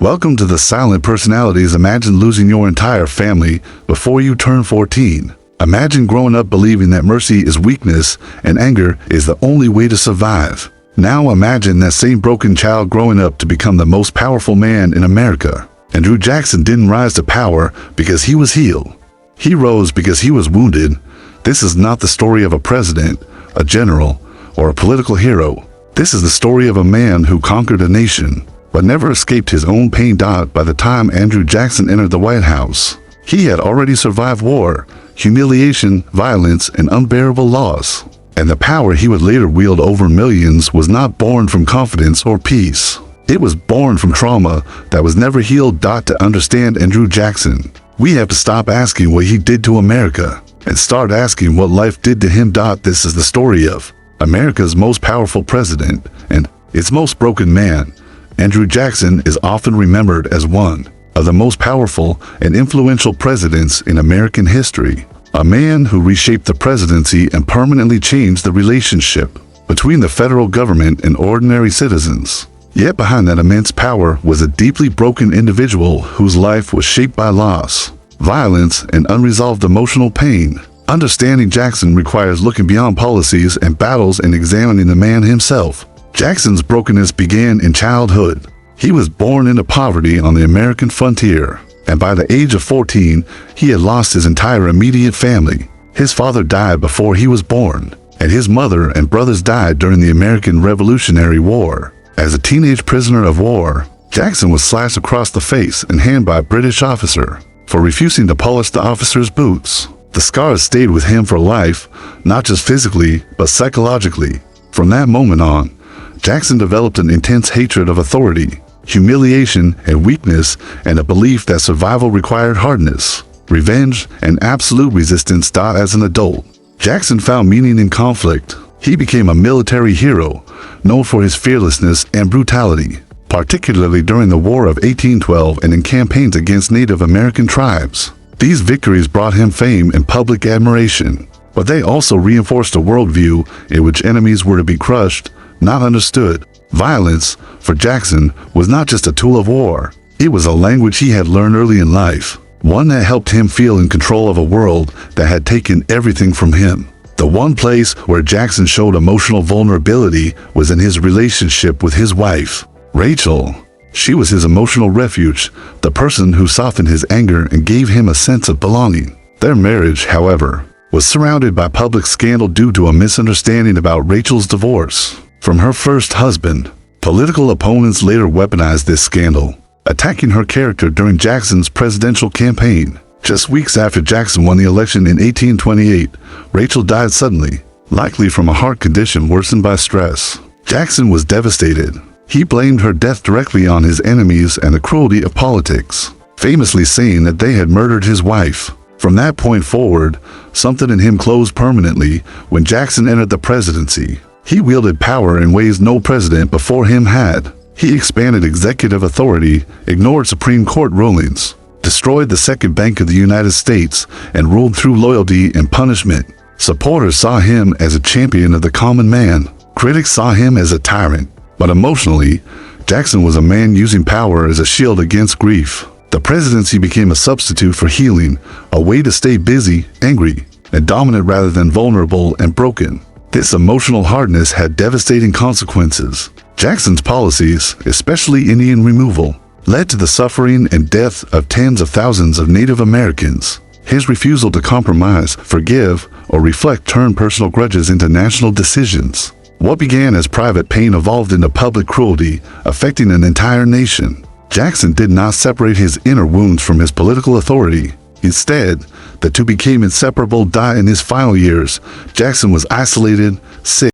Welcome to the Silent Personalities. Imagine losing your entire family before you turn 14. Imagine growing up believing that mercy is weakness and anger is the only way to survive. Now imagine that same broken child growing up to become the most powerful man in America. Andrew Jackson didn't rise to power because he was healed. He rose because he was wounded. This is not the story of a president, a general, or a political hero. This is the story of a man who conquered a nation, but never escaped his own pain. By the time Andrew Jackson entered the White House, he had already survived war, humiliation, violence, and unbearable loss. And the power he would later wield over millions was not born from confidence or peace. It was born from trauma that was never healed. To understand Andrew Jackson, we have to stop asking what he did to America and start asking what life did to him. This is the story of America's most powerful president and its most broken man. Andrew Jackson is often remembered as one of the most powerful and influential presidents in American history. A man who reshaped the presidency and permanently changed the relationship between the federal government and ordinary citizens. Yet behind that immense power was a deeply broken individual whose life was shaped by loss, violence, and unresolved emotional pain. Understanding Jackson requires looking beyond policies and battles and examining the man himself. Jackson's brokenness began in childhood. He was born into poverty on the American frontier, and by the age of 14, he had lost his entire immediate family. His father died before he was born, and his mother and brothers died during the American Revolutionary War. As a teenage prisoner of war, Jackson was slashed across the face and hand by a British officer for refusing to polish the officer's boots. The scars stayed with him for life, not just physically, but psychologically. From that moment on, Jackson developed an intense hatred of authority, humiliation and weakness, and a belief that survival required hardness, revenge, and absolute resistance. As an adult, Jackson found meaning in conflict. He became a military hero, known for his fearlessness and brutality, particularly during the War of 1812 and in campaigns against Native American tribes. These victories brought him fame and public admiration, but they also reinforced a worldview in which enemies were to be crushed, not understood. Violence, for Jackson, was not just a tool of war. It was a language he had learned early in life, one that helped him feel in control of a world that had taken everything from him. The one place where Jackson showed emotional vulnerability was in his relationship with his wife, Rachel. She was his emotional refuge, the person who softened his anger and gave him a sense of belonging. Their marriage, however, was surrounded by public scandal due to a misunderstanding about Rachel's divorce from her first husband. Political opponents later weaponized this scandal, attacking her character during Jackson's presidential campaign. Just weeks after Jackson won the election in 1828, Rachel died suddenly, likely from a heart condition worsened by stress. Jackson was devastated. He blamed her death directly on his enemies and the cruelty of politics, famously saying that they had murdered his wife. From that point forward, something in him closed permanently. When Jackson entered the presidency, he wielded power in ways no president before him had. He expanded executive authority, ignored Supreme Court rulings, destroyed the Second Bank of the United States, and ruled through loyalty and punishment. Supporters saw him as a champion of the common man. Critics saw him as a tyrant. But emotionally, Jackson was a man using power as a shield against grief. The presidency became a substitute for healing, a way to stay busy, angry, and dominant rather than vulnerable and broken. This emotional hardness had devastating consequences. Jackson's policies, especially Indian removal, led to the suffering and death of tens of thousands of Native Americans. His refusal to compromise, forgive, or reflect turned personal grudges into national decisions. What began as private pain evolved into public cruelty, affecting an entire nation. Jackson did not separate his inner wounds from his political authority. Instead, the two became inseparable. In his final years, Jackson was isolated, sick,